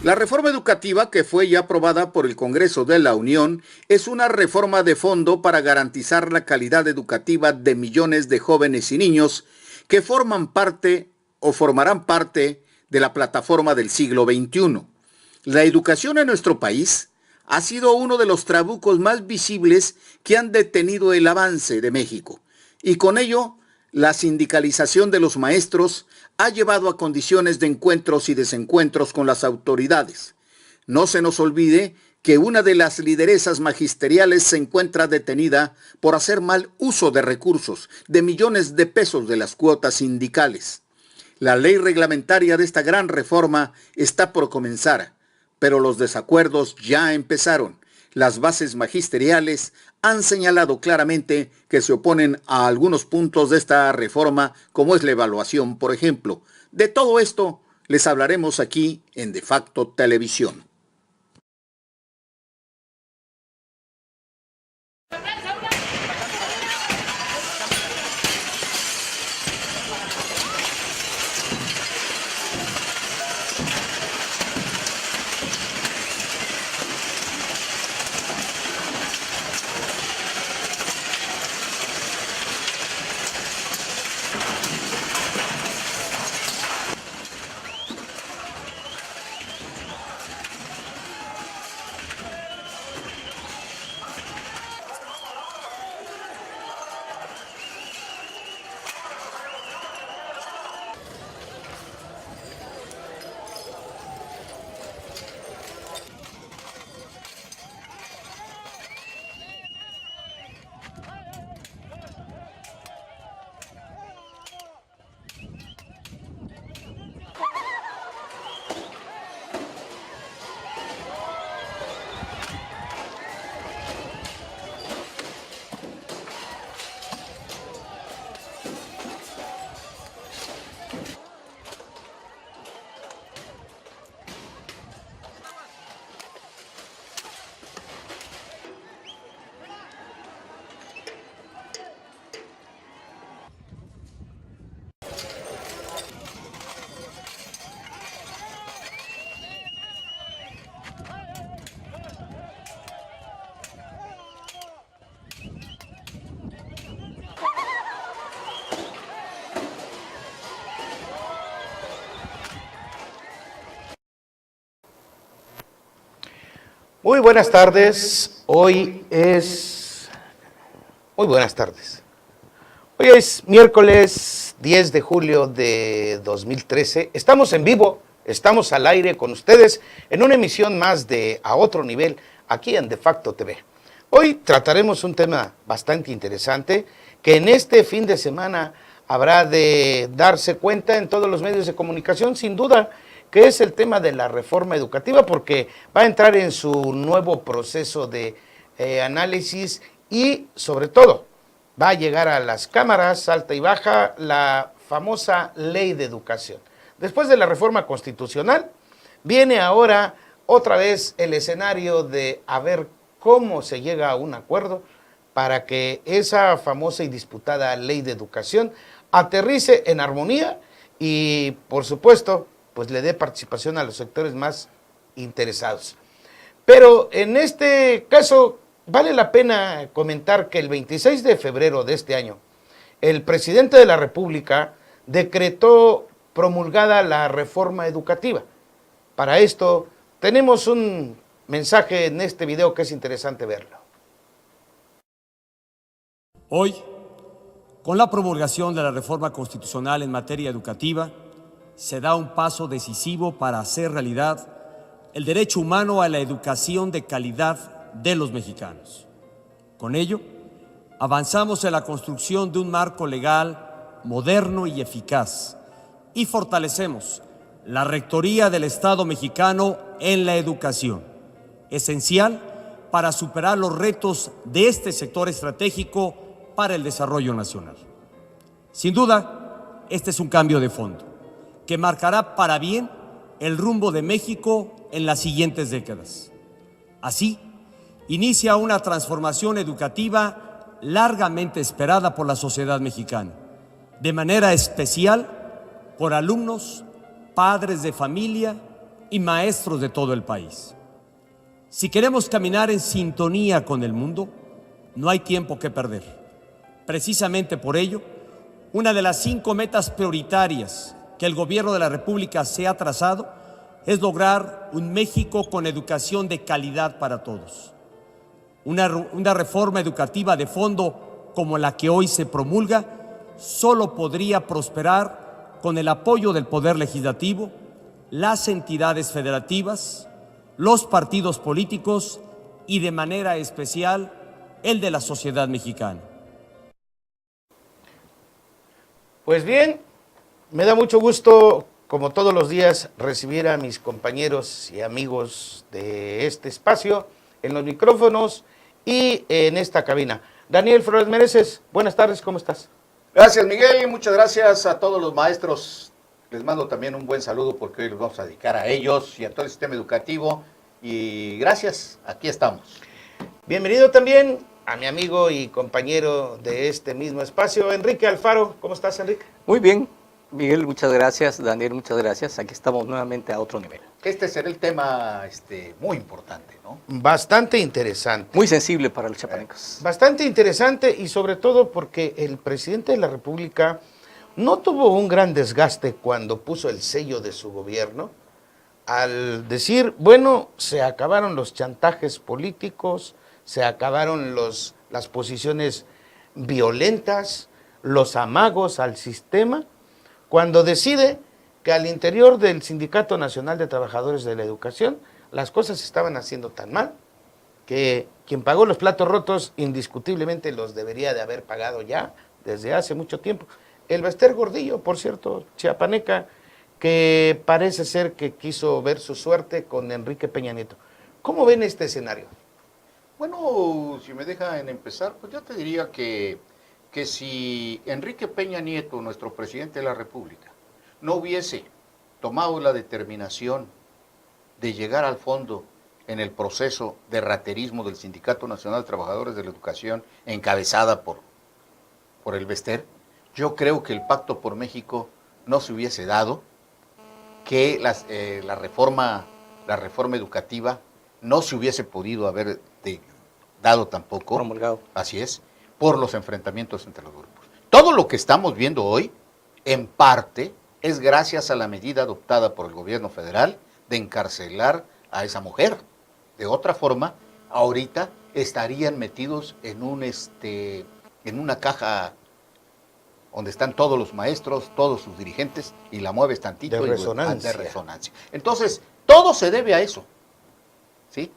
La reforma educativa que fue ya aprobada por el Congreso de la Unión es una reforma de fondo para garantizar la calidad educativa de millones de jóvenes y niños que forman parte o formarán parte de la plataforma del siglo XXI. La educación en nuestro país ha sido uno de los trabucos más visibles que han detenido el avance de México, y con ello la sindicalización de los maestros ha llevado a condiciones de encuentros y desencuentros con las autoridades. No se nos olvide que una de las lideresas magisteriales se encuentra detenida por hacer mal uso de recursos, de millones de pesos de las cuotas sindicales. La ley reglamentaria de esta gran reforma está por comenzar, pero los desacuerdos ya empezaron. Las bases magisteriales han señalado claramente que se oponen a algunos puntos de esta reforma, como es la evaluación, por ejemplo. De todo esto les hablaremos aquí en De Facto Televisión. Muy buenas tardes. Muy buenas tardes. Hoy es miércoles 10 de julio de 2013. Estamos en vivo, estamos al aire con ustedes en una emisión más de A Otro Nivel, aquí en De Facto TV. Hoy trataremos un tema bastante interesante que en este fin de semana habrá de darse cuenta en todos los medios de comunicación, sin duda, que es el tema de la reforma educativa, porque va a entrar en su nuevo proceso de análisis y, sobre todo, va a llegar a las cámaras alta y baja la famosa ley de educación. Después de la reforma constitucional, viene ahora otra vez el escenario de a ver cómo se llega a un acuerdo para que esa famosa y disputada ley de educación aterrice en armonía y, por supuesto, pues le dé participación a los sectores más interesados. Pero en este caso vale la pena comentar que el 26 de febrero de este año, el presidente de la República decretó promulgada la reforma educativa. Para esto tenemos un mensaje en este video que es interesante verlo. Hoy, con la promulgación de la reforma constitucional en materia educativa, se da un paso decisivo para hacer realidad el derecho humano a la educación de calidad de los mexicanos. Con ello, avanzamos en la construcción de un marco legal moderno y eficaz y fortalecemos la Rectoría del Estado mexicano en la educación, esencial para superar los retos de este sector estratégico para el desarrollo nacional. Sin duda, este es un cambio de fondo que marcará para bien el rumbo de México en las siguientes décadas. Así, inicia una transformación educativa largamente esperada por la sociedad mexicana, de manera especial por alumnos, padres de familia y maestros de todo el país. Si queremos caminar en sintonía con el mundo, no hay tiempo que perder. Precisamente por ello, una de las 5 metas prioritarias que el Gobierno de la República se ha trazado es lograr un México con educación de calidad para todos. Una reforma educativa de fondo como la que hoy se promulga solo podría prosperar con el apoyo del Poder Legislativo, las entidades federativas, los partidos políticos y de manera especial el de la sociedad mexicana. Pues bien, me da mucho gusto, como todos los días, recibir a mis compañeros y amigos de este espacio en los micrófonos y en esta cabina. Daniel Flores Mereces, buenas tardes, ¿cómo estás? Gracias, Miguel, muchas gracias a todos los maestros. Les mando también un buen saludo porque hoy los vamos a dedicar a ellos y a todo el sistema educativo. Y gracias, aquí estamos. Bienvenido también a mi amigo y compañero de este mismo espacio, Enrique Alfaro. ¿Cómo estás, Enrique? Muy bien, Miguel, muchas gracias. Daniel, muchas gracias. Aquí estamos nuevamente a otro nivel. Este será el tema muy importante, ¿no? Bastante interesante. Muy sensible para los chapanecos. Bastante interesante y sobre todo porque el presidente de la República no tuvo un gran desgaste cuando puso el sello de su gobierno al decir, bueno, se acabaron los chantajes políticos, se acabaron las posiciones violentas, los amagos al sistema, cuando decide que al interior del Sindicato Nacional de Trabajadores de la Educación las cosas estaban haciendo tan mal que quien pagó los platos rotos indiscutiblemente los debería de haber pagado ya desde hace mucho tiempo. El Bester Gordillo, por cierto, chiapaneca, que parece ser que quiso ver su suerte con Enrique Peña Nieto. ¿Cómo ven este escenario? Bueno, si me dejan empezar, pues yo te diría que si Enrique Peña Nieto, nuestro presidente de la República, no hubiese tomado la determinación de llegar al fondo en el proceso de raterismo del Sindicato Nacional de Trabajadores de la Educación, encabezada por el Bester, yo creo que el Pacto por México no se hubiese dado, que la reforma educativa no se hubiese podido haber dado tampoco, Promulgado. así es, por los enfrentamientos entre los grupos. Todo lo que estamos viendo hoy, en parte, es gracias a la medida adoptada por el gobierno federal de encarcelar a esa mujer. De otra forma, ahorita estarían metidos en una caja donde están todos los maestros, todos sus dirigentes, y la mueves tantito. De resonancia. De resonancia. Entonces, todo se debe a eso, ¿sí?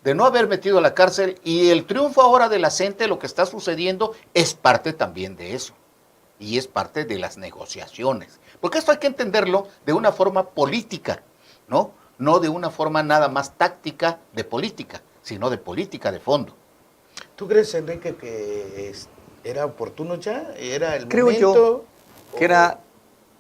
De no haber metido a la cárcel, y el triunfo ahora de la CENTE, lo que está sucediendo, es parte también de eso, y es parte de las negociaciones. Porque esto hay que entenderlo de una forma política, ¿no? No de una forma nada más táctica de política, sino de política de fondo. ¿Tú crees, Enrique, que era oportuno ya? ¿Era el Creo momento? yo que era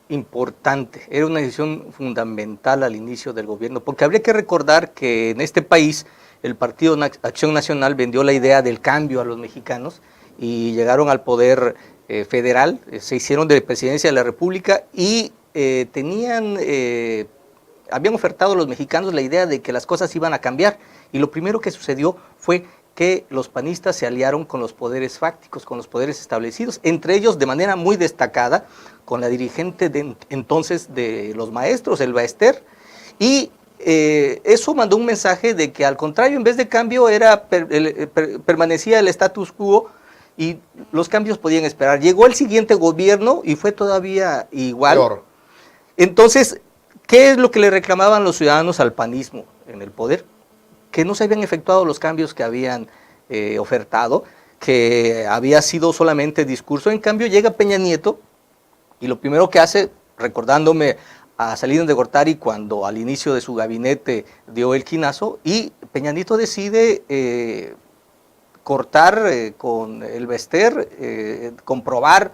importante, era una decisión fundamental al inicio del gobierno, porque habría que recordar que en este país el Partido Acción Nacional vendió la idea del cambio a los mexicanos y llegaron al poder federal, se hicieron de presidencia de la República y habían ofertado a los mexicanos la idea de que las cosas iban a cambiar, y lo primero que sucedió fue que los panistas se aliaron con los poderes fácticos, con los poderes establecidos, entre ellos de manera muy destacada con la dirigente entonces de los maestros, el Bester, y eso mandó un mensaje de que al contrario, en vez de cambio permanecía el status quo y los cambios podían esperar. Llegó el siguiente gobierno y fue todavía igual. Peor. Entonces, ¿qué es lo que le reclamaban los ciudadanos al panismo en el poder? Que no se habían efectuado los cambios que habían ofertado, que había sido solamente discurso. En cambio, llega Peña Nieto y lo primero que hace, recordándome a Salinas de Gortari cuando al inicio de su gabinete dio el quinazo, y Peña Nieto decide cortar con el Bester, comprobar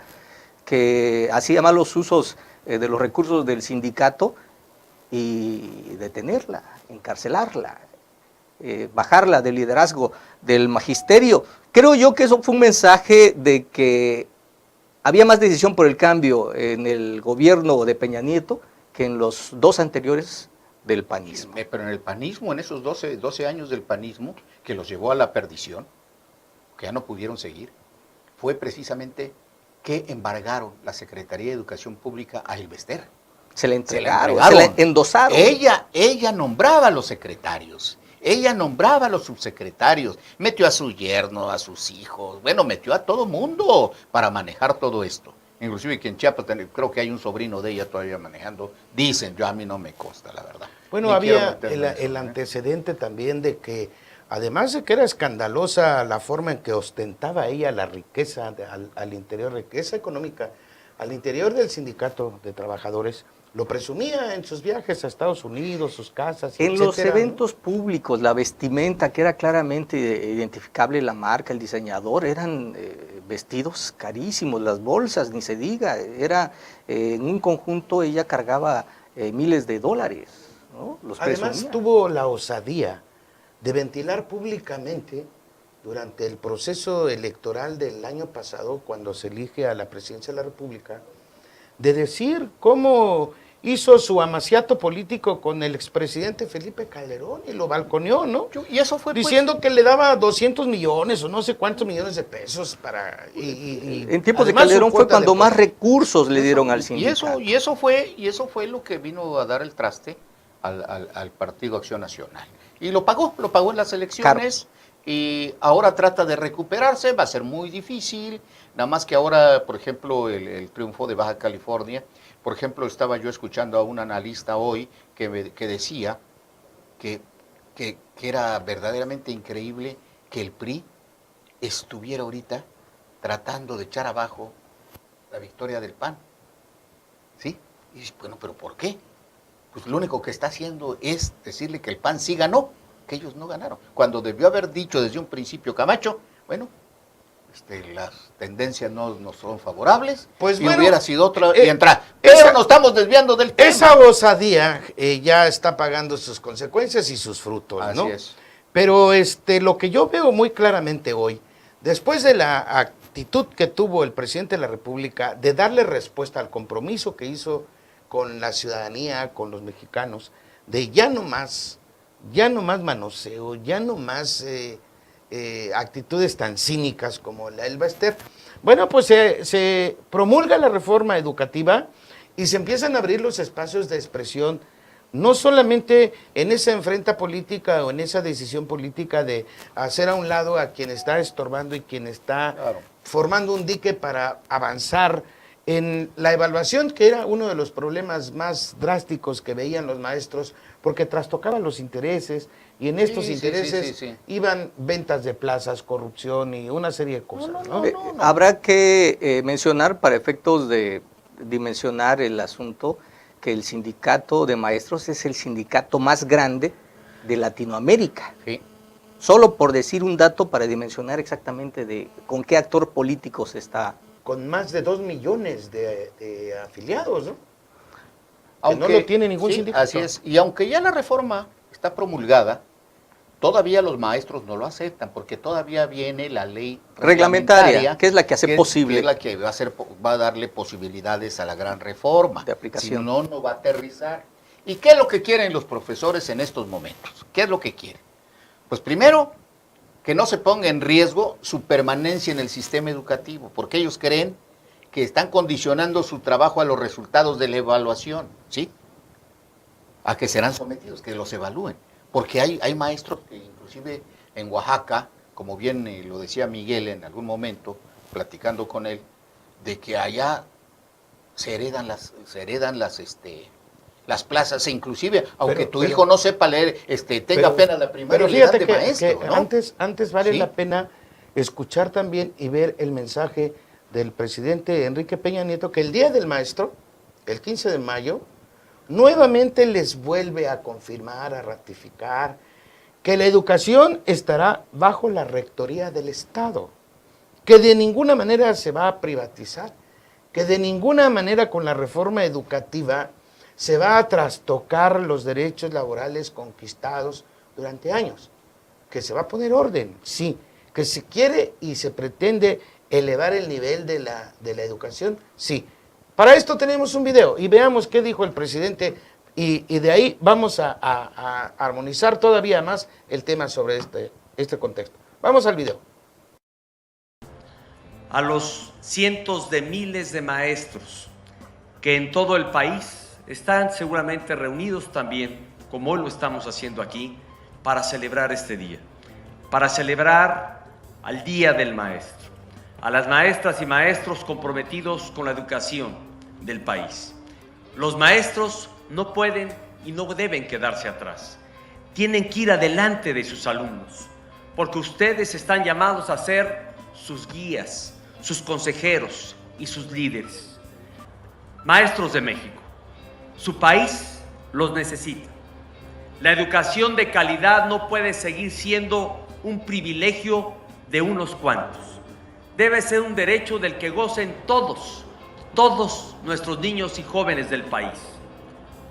que hacía malos usos de los recursos del sindicato y detenerla, encarcelarla, bajarla del liderazgo del magisterio. Creo yo que eso fue un mensaje de que había más decisión por el cambio en el gobierno de Peña Nieto que en los dos anteriores del panismo. Pero en el panismo, en esos 12 años del panismo, que los llevó a la perdición, que ya no pudieron seguir, fue precisamente que embargaron la Secretaría de Educación Pública a Ilvester. Se le entregaron, se le endosaron. Ella nombraba a los secretarios, ella nombraba a los subsecretarios, metió a su yerno, a sus hijos, bueno, metió a todo mundo para manejar todo esto. Inclusive que en Chiapas creo que hay un sobrino de ella todavía manejando, dicen, yo a mí no me consta, la verdad. Bueno, Ni había quiero meterme el antecedente también de que, además de que era escandalosa la forma en que ostentaba ella la riqueza al interior, riqueza económica, al interior del sindicato de trabajadores, lo presumía en sus viajes a Estados Unidos, sus casas, en etcétera, los eventos públicos, la vestimenta, que era claramente identificable la marca, el diseñador, eran vestidos carísimos, las bolsas, ni se diga, era en un conjunto ella cargaba miles de dólares, ¿no? Los Además presumía. tuvo la osadía de ventilar públicamente durante el proceso electoral del año pasado, cuando se elige a la presidencia de la República, de decir cómo hizo su amaciato político con el expresidente Felipe Calderón y lo balconeó, ¿no? Y eso fue diciendo que le daba 200 millones o no sé cuántos millones de pesos para... en tiempos de además, Calderón su fue cuota cuando de más recursos le dieron al y sindicato. eso fue lo que vino a dar el traste al Partido Acción Nacional. Y lo pagó en las elecciones. Y ahora trata de recuperarse, va a ser muy difícil, nada más que ahora, por ejemplo, el triunfo de Baja California, por ejemplo, estaba yo escuchando a un analista hoy que decía que era verdaderamente increíble que el PRI estuviera ahorita tratando de echar abajo la victoria del PAN, ¿sí? Y dice, bueno, ¿pero por qué? Pues lo único que está haciendo es decirle que el PAN sí ganó, que ellos no ganaron. Cuando debió haber dicho desde un principio Camacho, bueno, las tendencias no son favorables, pues y bueno, hubiera sido otra y entrar. Pero nos estamos desviando del tema. Esa osadía ya está pagando sus consecuencias y sus frutos, ¿no? Así es. Pero lo que yo veo muy claramente hoy, después de la actitud que tuvo el presidente de la República de darle respuesta al compromiso que hizo con la ciudadanía, con los mexicanos, de ya no más manoseo, ya no más actitudes tan cínicas como la del Baester. Bueno, pues se promulga la reforma educativa y se empiezan a abrir los espacios de expresión, no solamente en esa enfrenta política o en esa decisión política de hacer a un lado a quien está estorbando y quien está formando un dique para avanzar en la evaluación, que era uno de los problemas más drásticos que veían los maestros, porque trastocaba los intereses, y en estos intereses iban ventas de plazas, corrupción y una serie de cosas. ¿No? Habrá que mencionar, para efectos de dimensionar el asunto, que el sindicato de maestros es el sindicato más grande de Latinoamérica. Sí. Solo por decir un dato para dimensionar exactamente con qué actor político se está. Con más de 2 millones de afiliados, ¿no? Aunque, que no lo tiene ningún sindicato. Así es. Y aunque ya la reforma está promulgada, todavía los maestros no lo aceptan, porque todavía viene la ley reglamentaria, que es la que hace posible. Que es la que va a darle posibilidades a la gran reforma. De aplicación. Si no, no va a aterrizar. ¿Y qué es lo que quieren los profesores en estos momentos? ¿Qué es lo que quieren? Pues primero, que no se ponga en riesgo su permanencia en el sistema educativo, porque ellos creen que están condicionando su trabajo a los resultados de la evaluación, ¿sí? A que serán sometidos, que los evalúen. Porque hay maestros que inclusive en Oaxaca, como bien lo decía Miguel en algún momento, platicando con él, de que allá se heredan las plazas, e inclusive, aunque tu hijo no sepa leer, tenga apenas la primaria, pero fíjate le dan de maestro, que ¿no? antes vale ¿Sí? la pena escuchar también y ver el mensaje del presidente Enrique Peña Nieto, que el Día del Maestro, el 15 de mayo, nuevamente les vuelve a confirmar, a ratificar, que la educación estará bajo la rectoría del Estado, que de ninguna manera se va a privatizar, que de ninguna manera con la reforma educativa se va a trastocar los derechos laborales conquistados durante años, que se va a poner orden, sí, que se quiere y se pretende elevar el nivel de la educación, sí. Para esto tenemos un video y veamos qué dijo el presidente Y de ahí vamos a armonizar todavía más el tema sobre este contexto. Vamos al video. A los cientos de miles de maestros que en todo el país están seguramente reunidos también, como hoy lo estamos haciendo aquí, para celebrar este día, para celebrar al Día del Maestro, a las maestras y maestros comprometidos con la educación del país. Los maestros no pueden y no deben quedarse atrás, tienen que ir adelante de sus alumnos, porque ustedes están llamados a ser sus guías, sus consejeros y sus líderes. Maestros de México, su país los necesita. La educación de calidad no puede seguir siendo un privilegio de unos cuantos. Debe ser un derecho del que gocen todos nuestros niños y jóvenes del país.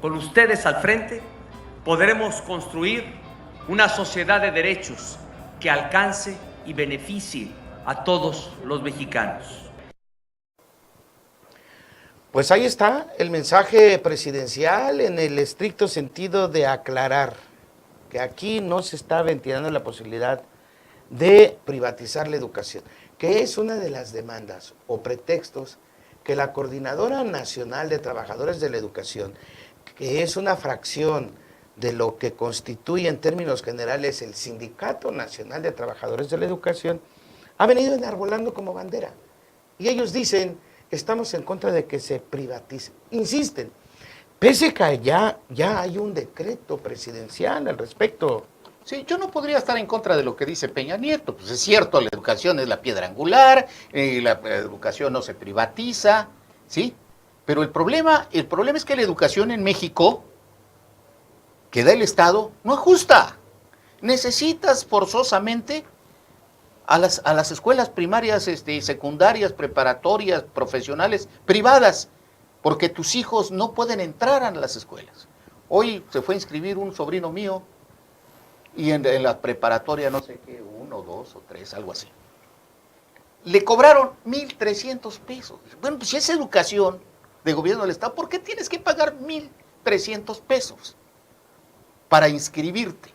Con ustedes al frente, podremos construir una sociedad de derechos que alcance y beneficie a todos los mexicanos. Pues ahí está el mensaje presidencial en el estricto sentido de aclarar que aquí no se está ventilando la posibilidad de privatizar la educación, que es una de las demandas o pretextos que la Coordinadora Nacional de Trabajadores de la Educación, que es una fracción de lo que constituye en términos generales el Sindicato Nacional de Trabajadores de la Educación, ha venido enarbolando como bandera. Y ellos dicen, estamos en contra de que se privatice. Insisten, pese que ya hay un decreto presidencial al respecto. Sí, yo no podría estar en contra de lo que dice Peña Nieto. Pues es cierto, la educación es la piedra angular, la educación no se privatiza, ¿sí? Pero el problema es que la educación en México, que da el Estado, no ajusta. Necesitas forzosamente a las escuelas primarias, secundarias, preparatorias, profesionales, privadas, porque tus hijos no pueden entrar a las escuelas. Hoy se fue a inscribir un sobrino mío y en la preparatoria, no sé qué, 1, 2 o 3, algo así. Le cobraron 1,300 pesos. Bueno, pues si es educación de gobierno del Estado, ¿por qué tienes que pagar 1,300 pesos para inscribirte?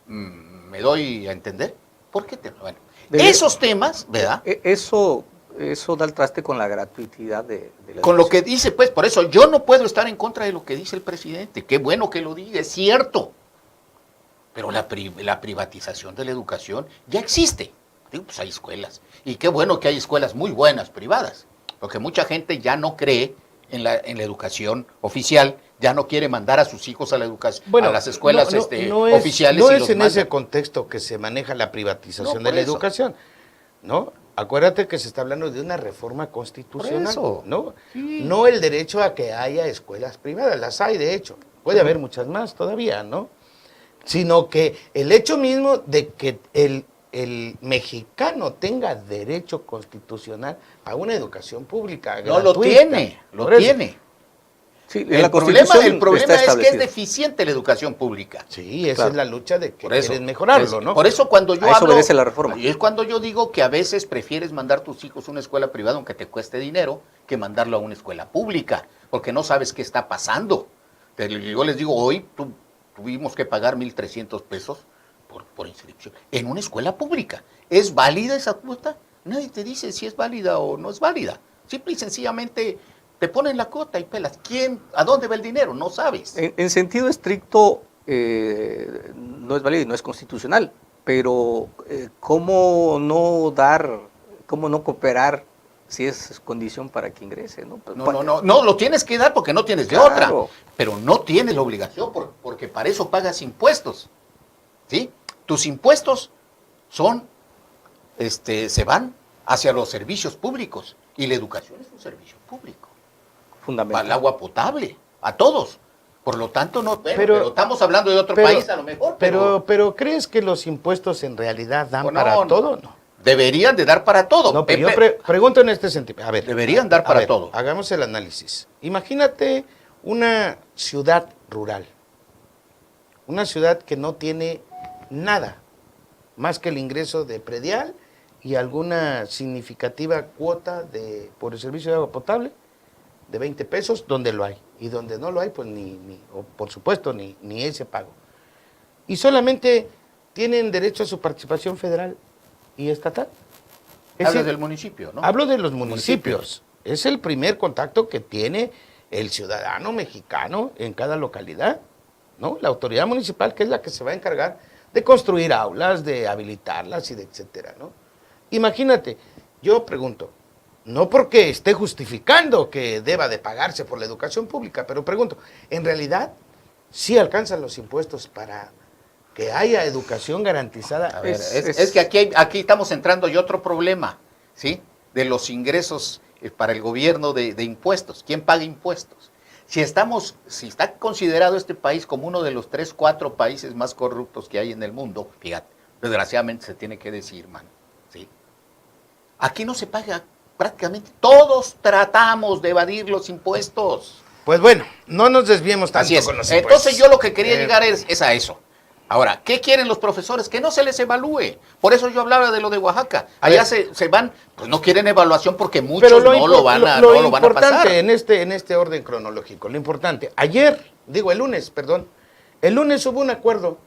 ¿Me doy a entender? ¿Por qué? Bueno, esos temas, ¿verdad? Eso da el traste con la gratuidad de la con educación. lo que dice, pues, por eso yo no puedo estar en contra de lo que dice el presidente. Qué bueno que lo diga, es cierto. Pero la privatización de la educación ya existe. Digo, pues hay escuelas. Y qué bueno que hay escuelas muy buenas privadas. Porque mucha gente ya no cree en la educación oficial, ya no quiere mandar a sus hijos a la educación, a las escuelas oficiales. No y es los en manda. ese contexto que se maneja la privatización No, de la por eso. educación, ¿no? Acuérdate que se está hablando de una reforma constitucional, Por eso. ¿no? Sí. No el derecho a que haya escuelas privadas, las hay de hecho, puede haber muchas más todavía, ¿no? Sino que el hecho mismo de que el mexicano tenga derecho constitucional a una educación pública No lo gratuita. tiene, lo Por eso. tiene. Sí, El problema está es que es establecido. deficiente la educación pública. Sí, esa Claro. es la lucha de que Por eso, quieren mejorarlo, ¿no? Por eso cuando yo A eso hablo, obedece la reforma. y es cuando yo digo que a veces prefieres mandar tus hijos a una escuela privada aunque te cueste dinero, que mandarlo a una escuela pública, porque no sabes qué está pasando. Yo les digo, hoy tuvimos que pagar 1,300 pesos por inscripción en una escuela pública. ¿Es válida esa cuota? Nadie te dice si es válida o no es válida. Simple y sencillamente te ponen la cuota y pelas. ¿A dónde va el dinero? No sabes. En sentido estricto, no es válido y no es constitucional, pero ¿cómo no cooperar si es condición para que ingrese? No, No, lo tienes que dar porque no tienes de Claro. otra, pero no tienes la obligación porque para eso pagas impuestos, ¿sí? Tus impuestos se van hacia los servicios públicos y la educación es un servicio público. fundamental. Al agua potable, a todos. Por lo tanto, no, pero estamos hablando de otro país a lo mejor. Pero ¿crees que los impuestos en realidad dan No, para no. todo? No. Deberían de dar para todo. No, pero yo pregunto en este sentido. A ver, Deberían dar para todo. Hagamos el análisis. Imagínate una ciudad rural. Una ciudad que no tiene nada más que el ingreso de predial y alguna significativa cuota por el servicio de agua potable de 20 pesos, donde lo hay. y donde no lo hay, pues o por supuesto, ni ese pago. Y solamente tienen derecho a su participación federal y estatal. Hablas del municipio, ¿no? Hablo de los municipios. Es el primer contacto que tiene el ciudadano mexicano en cada localidad, ¿no? La autoridad municipal, que es la que se va a encargar de construir aulas, de habilitarlas y de etcétera, ¿no? Imagínate, yo pregunto, no porque esté justificando que deba de pagarse por la educación pública, pero pregunto, ¿en realidad sí alcanzan los impuestos para que haya educación garantizada? A ver, es que aquí estamos entrando y otro problema, ¿sí? De los ingresos para el gobierno de impuestos. ¿Quién paga impuestos? Si está considerado este país como uno de los 3, 4 países más corruptos que hay en el mundo, fíjate, desgraciadamente se tiene que decir, mano, ¿sí? Aquí no se paga prácticamente, todos tratamos de evadir los impuestos. Pues bueno, no nos desviemos tanto Así es. con los impuestos. Entonces yo lo que quería llegar es a eso. Ahora, ¿qué quieren los profesores? Que no se les evalúe. Por eso yo hablaba de lo de Oaxaca. Allá se van, pues no quieren evaluación porque muchos no lo van a pasar. Lo importante en este orden cronológico, lo importante, el lunes hubo un acuerdo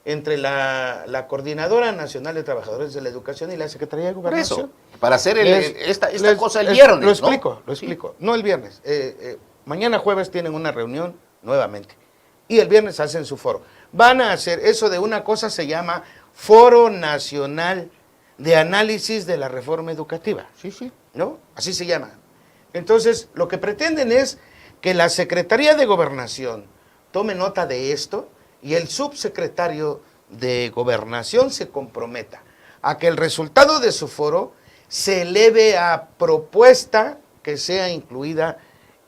entre la Coordinadora Nacional de Trabajadores de la Educación y la Secretaría de Gobernación. Por eso, para hacer esta cosa el viernes, Lo explico, no el viernes. Mañana jueves tienen una reunión nuevamente y el viernes hacen su foro. Van a hacer eso de una cosa, se llama Foro Nacional de Análisis de la Reforma Educativa. Sí. ¿No? Así se llama. Entonces, lo que pretenden es que la Secretaría de Gobernación tome nota de esto y el subsecretario de Gobernación se comprometa a que el resultado de su foro se eleve a propuesta que sea incluida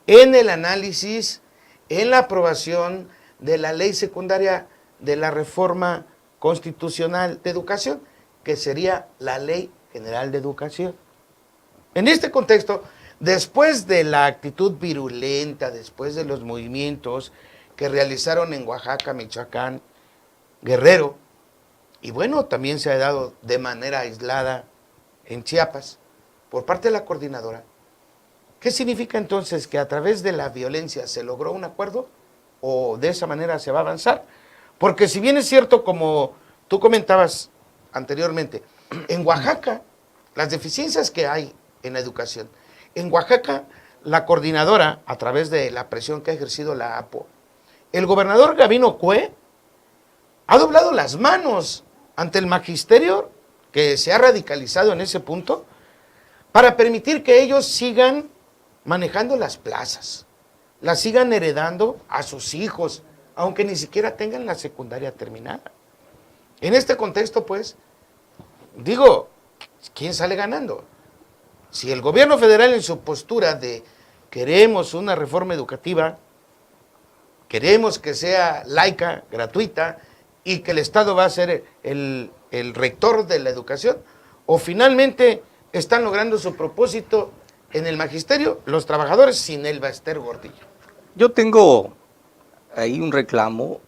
en el análisis, en la aprobación de la ley secundaria de la reforma constitucional de educación, que sería la Ley General de Educación. En este contexto, después de la actitud virulenta, después de los movimientos que realizaron en Oaxaca, Michoacán, Guerrero, y bueno, también se ha dado de manera aislada en Chiapas, por parte de la coordinadora, ¿qué significa entonces que a través de la violencia se logró un acuerdo o de esa manera se va a avanzar? Porque si bien es cierto, como tú comentabas anteriormente, en Oaxaca, las deficiencias que hay en la educación, en Oaxaca, la coordinadora, a través de la presión que ha ejercido la APO, el gobernador Gabino Cue ha doblado las manos ante el magisterio que se ha radicalizado en ese punto para permitir que ellos sigan manejando las plazas, las sigan heredando a sus hijos, aunque ni siquiera tengan la secundaria terminada. En este contexto, pues, digo, ¿quién sale ganando? Si el gobierno federal en su postura de queremos una reforma educativa, queremos que sea laica, gratuita, y que el Estado va a ser el rector de la educación, o finalmente están logrando su propósito en el magisterio, los trabajadores sin el Baester Gordillo. Yo tengo ahí un reclamo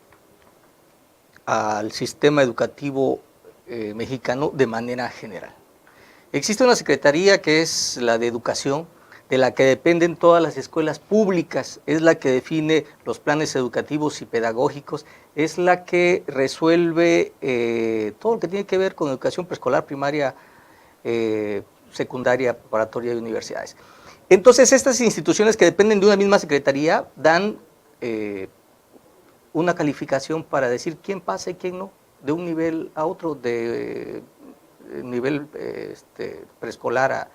al sistema educativo mexicano de manera general. Existe una secretaría que es la de Educación, de la que dependen todas las escuelas públicas, es la que define los planes educativos y pedagógicos, es la que resuelve todo lo que tiene que ver con educación preescolar, primaria, secundaria, preparatoria y universidades. Entonces, estas instituciones que dependen de una misma secretaría dan una calificación para decir quién pasa y quién no, de un nivel a otro, de nivel preescolar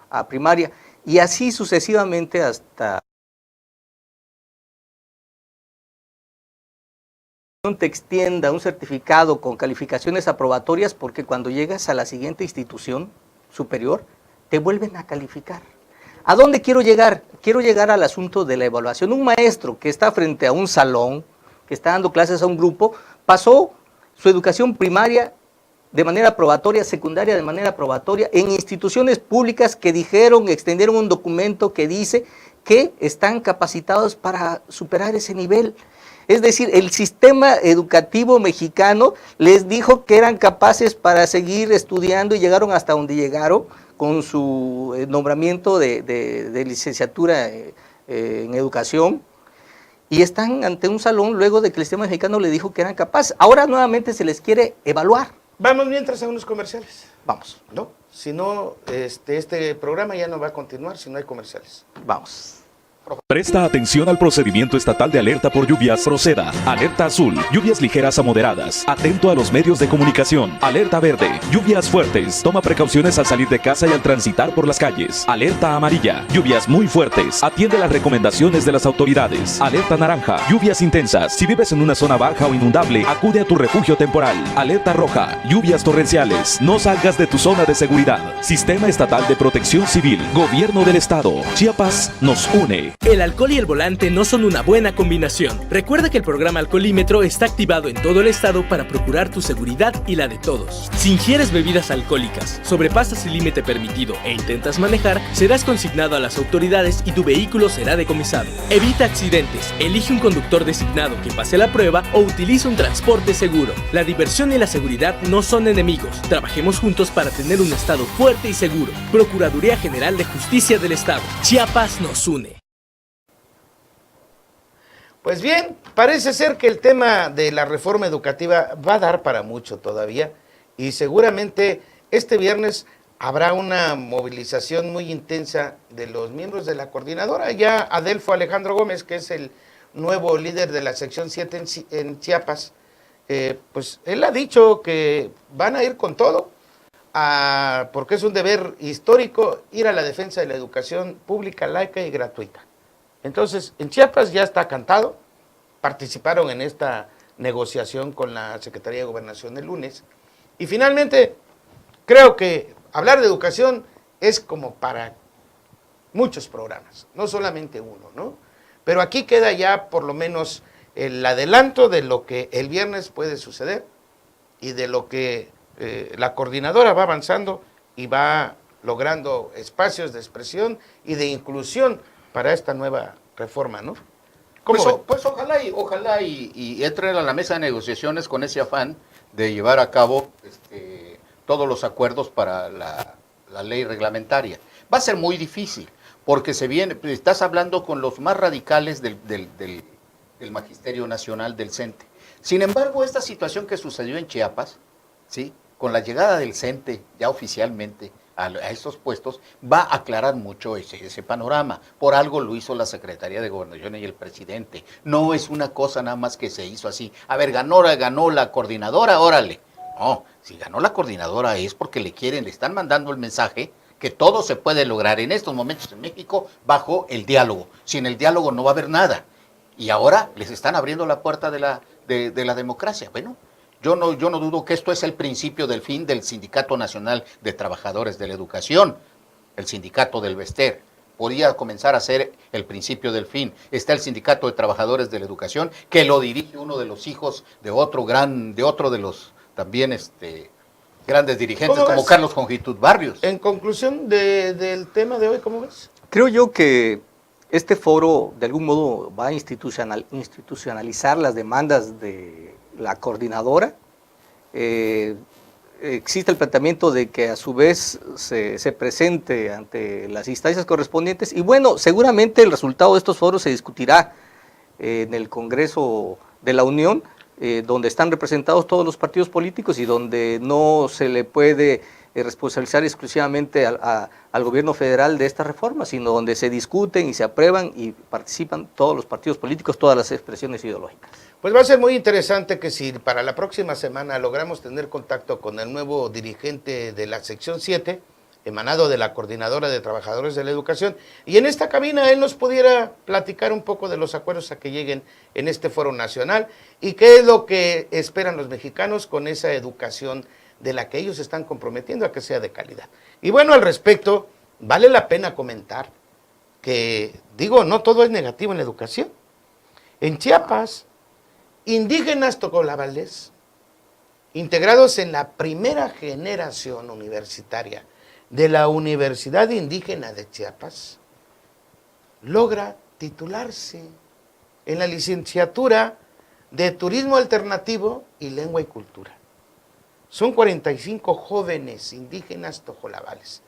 a primaria, y así sucesivamente hasta te extienda un certificado con calificaciones aprobatorias, porque cuando llegas a la siguiente institución superior, te vuelven a calificar. ¿A dónde quiero llegar? Quiero llegar al asunto de la evaluación. Un maestro que está frente a un salón, que está dando clases a un grupo, pasó su educación primaria de manera aprobatoria, secundaria de manera aprobatoria, en instituciones públicas que extendieron un documento que dice que están capacitados para superar ese nivel. Es decir, el sistema educativo mexicano les dijo que eran capaces para seguir estudiando y llegaron hasta donde llegaron con su nombramiento de licenciatura en educación. y están ante un salón luego de que el sistema mexicano le dijo que eran capaces. Ahora nuevamente se les quiere evaluar. Vamos mientras a unos comerciales. Vamos. ¿No? Si no, este programa ya no va a continuar si no hay comerciales. Vamos. Presta atención al procedimiento estatal de alerta por lluvias. Proceda. Alerta azul, lluvias ligeras a moderadas. Atento a los medios de comunicación. Alerta verde, lluvias fuertes. Toma precauciones al salir de casa y al transitar por las calles. Alerta amarilla, lluvias muy fuertes. Atiende las recomendaciones de las autoridades. Alerta naranja, lluvias intensas. Si vives en una zona baja o inundable, acude a tu refugio temporal. Alerta roja, lluvias torrenciales. No salgas de tu zona de seguridad. Sistema Estatal de Protección Civil. Gobierno del Estado. Chiapas nos une. El alcohol y el volante no son una buena combinación. Recuerda que el programa Alcoholímetro está activado en todo el estado para procurar tu seguridad y la de todos. Si ingieres bebidas alcohólicas, sobrepasas el límite permitido e intentas manejar, serás consignado a las autoridades y tu vehículo será decomisado. Evita accidentes, elige un conductor designado que pase la prueba o utiliza un transporte seguro. La diversión y la seguridad no son enemigos. Trabajemos juntos para tener un estado fuerte y seguro. Procuraduría General de Justicia del Estado. Chiapas nos une. Pues bien, parece ser que el tema de la reforma educativa va a dar para mucho todavía y seguramente este viernes habrá una movilización muy intensa de los miembros de la coordinadora. Ya Adelfo Alejandro Gómez, que es el nuevo líder de la sección 7 en Chiapas, pues él ha dicho que van a ir con todo, porque es un deber histórico ir a la defensa de la educación pública, laica y gratuita. Entonces, en Chiapas ya está cantado, participaron en esta negociación con la Secretaría de Gobernación el lunes, y finalmente creo que hablar de educación es como para muchos programas, no solamente uno, ¿no? Pero aquí queda ya por lo menos el adelanto de lo que el viernes puede suceder y de lo que la coordinadora va avanzando y va logrando espacios de expresión y de inclusión para esta nueva reforma, ¿no? Pues ojalá y entren a la mesa de negociaciones con ese afán de llevar a cabo todos los acuerdos para la ley reglamentaria. Va a ser muy difícil, porque estás hablando con los más radicales del Magisterio Nacional del CENTE. Sin embargo, esta situación que sucedió en Chiapas, ¿sí?, con la llegada del CENTE ya oficialmente a estos puestos, va a aclarar mucho ese panorama. Por algo lo hizo la Secretaría de Gobernación y el presidente. No es una cosa nada más que se hizo así. A ver, ganó la coordinadora, órale. No, si ganó la coordinadora es porque le están mandando el mensaje que todo se puede lograr en estos momentos en México bajo el diálogo. Sin el diálogo no va a haber nada. Y ahora les están abriendo la puerta de la democracia. Bueno, yo no dudo que esto es el principio del fin del Sindicato Nacional de Trabajadores de la Educación, el sindicato del Bester. Podría comenzar a ser el principio del fin. Está el Sindicato de Trabajadores de la Educación, que lo dirige uno de los hijos de otro de los también grandes dirigentes como Carlos Jongitud Barrios. En conclusión del tema de hoy, ¿cómo ves? Creo yo que este foro de algún modo va a institucionalizar las demandas de la coordinadora. Existe el planteamiento de que a su vez se presente ante las instancias correspondientes y bueno, seguramente el resultado de estos foros se discutirá en el Congreso de la Unión, donde están representados todos los partidos políticos y donde no se le puede responsabilizar exclusivamente al gobierno federal de esta reforma, sino donde se discuten y se aprueban y participan todos los partidos políticos, todas las expresiones ideológicas. Pues va a ser muy interesante que si para la próxima semana logramos tener contacto con el nuevo dirigente de la sección 7, emanado de la Coordinadora de Trabajadores de la Educación, y en esta cabina él nos pudiera platicar un poco de los acuerdos a que lleguen en este foro nacional y qué es lo que esperan los mexicanos con esa educación de la que ellos están comprometiendo a que sea de calidad. Y bueno, al respecto, vale la pena comentar que, no todo es negativo en la educación. En Chiapas, indígenas tocolabalés, integrados en la primera generación universitaria de la Universidad Indígena de Chiapas, logra titularse en la licenciatura de Turismo Alternativo y Lengua y Cultura. Son 45 jóvenes indígenas tojolabales.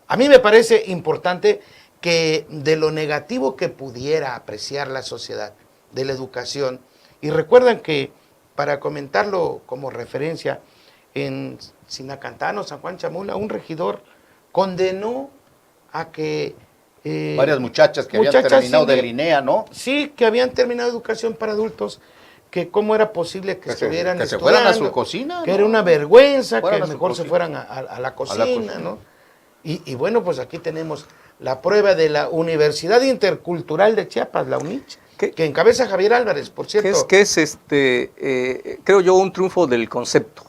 A mí me parece importante que de lo negativo que pudiera apreciar la sociedad de la educación. Y recuerdan que, para comentarlo como referencia, en Sinacantano, San Juan Chamula, un regidor condenó a que... varias muchachas que habían terminado de Linea, ¿no? Sí, que habían terminado educación para adultos, que cómo era posible que estuvieran que estudiando, se fueran a su cocina, que ¿no? era una vergüenza, Fueran que mejor se fueran a la cocina, ¿no? Y bueno, pues aquí tenemos la prueba de la Universidad Intercultural de Chiapas, la UNICH, que encabeza Javier Álvarez, por cierto. Que es creo yo, un triunfo del concepto,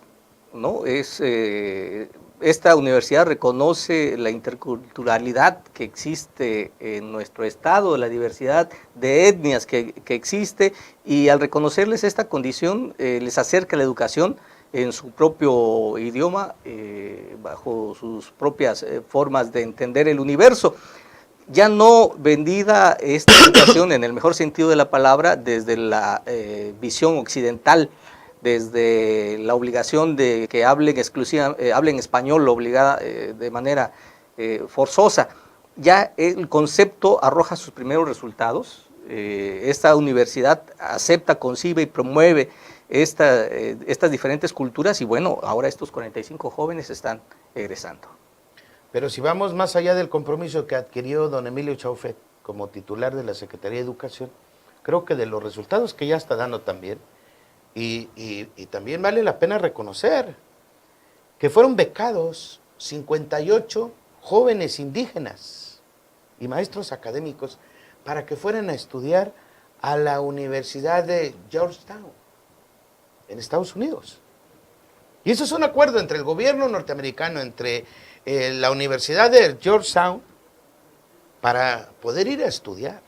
¿no? Esta universidad reconoce la interculturalidad que existe en nuestro estado, la diversidad de etnias que existe, y al reconocerles esta condición les acerca la educación en su propio idioma, bajo sus propias formas de entender el universo. Ya no vendida esta educación en el mejor sentido de la palabra desde la visión occidental, desde la obligación de que hablen español obligada de manera forzosa. Ya el concepto arroja sus primeros resultados. Esta universidad acepta, concibe y promueve estas diferentes culturas, y bueno, ahora estos 45 jóvenes están egresando. Pero si vamos más allá del compromiso que adquirió don Emilio Chaufet como titular de la Secretaría de Educación, creo que de los resultados que ya está dando también, y también vale la pena reconocer que fueron becados 58 jóvenes indígenas y maestros académicos para que fueran a estudiar a la Universidad de Georgetown, en Estados Unidos. Y eso es un acuerdo entre el gobierno norteamericano, entre la Universidad de Georgetown, para poder ir a estudiar.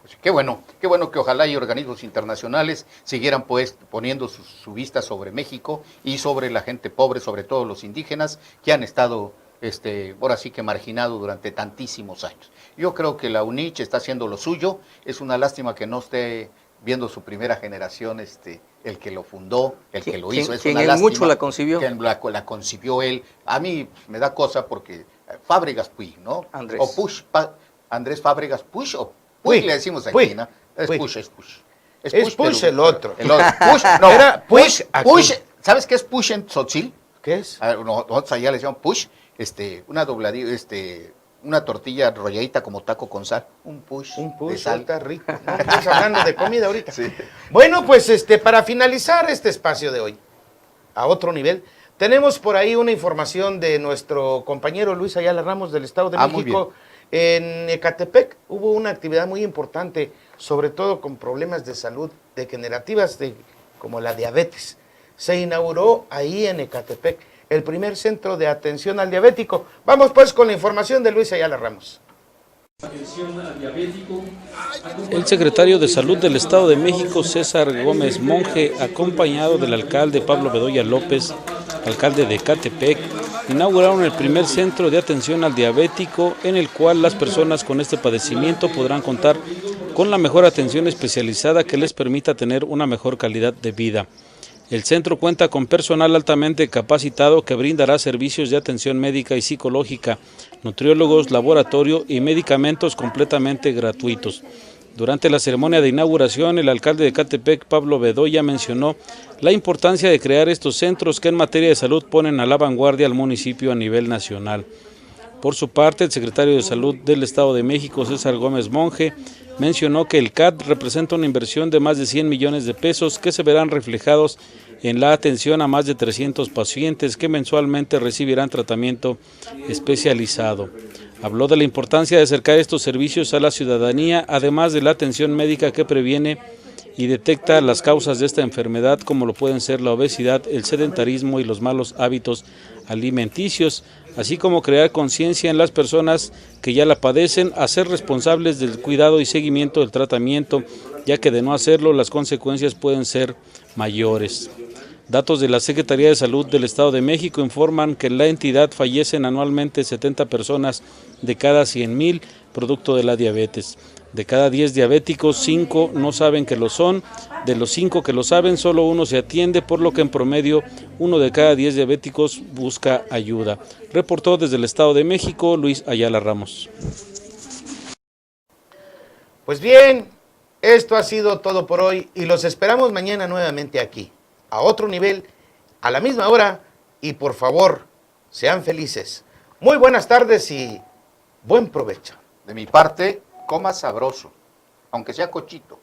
Pues qué bueno que ojalá y organismos internacionales siguieran pues poniendo su vista sobre México y sobre la gente pobre, sobre todo los indígenas, que han estado ahora sí que marginados durante tantísimos años. Yo creo que la UNICH está haciendo lo suyo, es una lástima que no esté viendo su primera generación, el que lo fundó, el que lo hizo, es una lástima. Mucho la concibió. Que la concibió él. A mí me da cosa porque Fábregas Puig, ¿no? Andrés. O Puig, Andrés Fábregas Puig, o Puig le decimos aquí, Puig. ¿no? Es Puig. Puig, es Puig. Es Puig el otro. El otro. Puig, no, Era Puig aquí. Puig, ¿sabes qué es Puig en Tzotzil? ¿Qué es? Nosotros allá le decíamos Puig, una dobladilla, una tortilla rolladita como taco con sal, un push de sal. Está rico. No, estamos hablando de comida ahorita. Sí. Bueno, pues para finalizar este espacio de hoy, a otro nivel, tenemos por ahí una información de nuestro compañero Luis Ayala Ramos del Estado de México. En Ecatepec hubo una actividad muy importante, sobre todo con problemas de salud degenerativas como la diabetes. Se inauguró ahí en Ecatepec el primer centro de atención al diabético. Vamos pues con la información de Luis Ayala Ramos. El secretario de Salud del Estado de México, César Gómez Monje, acompañado del alcalde Pablo Bedoya López, alcalde de Ecatepec, inauguraron el primer centro de atención al diabético, en el cual las personas con este padecimiento podrán contar con la mejor atención especializada que les permita tener una mejor calidad de vida. El centro cuenta con personal altamente capacitado que brindará servicios de atención médica y psicológica, nutriólogos, laboratorio y medicamentos completamente gratuitos. Durante la ceremonia de inauguración, el alcalde de Ecatepec, Pablo Bedoya, mencionó la importancia de crear estos centros que en materia de salud ponen a la vanguardia al municipio a nivel nacional. Por su parte, el secretario de Salud del Estado de México, César Gómez Monje, mencionó que el CAT representa una inversión de más de 100 millones de pesos que se verán reflejados en la atención a más de 300 pacientes que mensualmente recibirán tratamiento especializado. Habló de la importancia de acercar estos servicios a la ciudadanía, además de la atención médica que previene y detecta las causas de esta enfermedad, como lo pueden ser la obesidad, el sedentarismo y los malos hábitos alimenticios, así como crear conciencia en las personas que ya la padecen, a ser responsables del cuidado y seguimiento del tratamiento, ya que de no hacerlo las consecuencias pueden ser mayores. Datos de la Secretaría de Salud del Estado de México informan que en la entidad fallecen anualmente 70 personas de cada 100,000 producto de la diabetes. De cada 10 diabéticos, 5 no saben que lo son. De los 5 que lo saben, solo 1 se atiende, por lo que en promedio 1 de cada 10 diabéticos busca ayuda. Reportó desde el Estado de México Luis Ayala Ramos. Pues bien, Esto ha sido todo por hoy y los esperamos mañana nuevamente aquí, a otro nivel, a la misma hora y por favor, sean felices. Muy buenas tardes y buen provecho. De mi parte, coma sabroso, aunque sea cochito.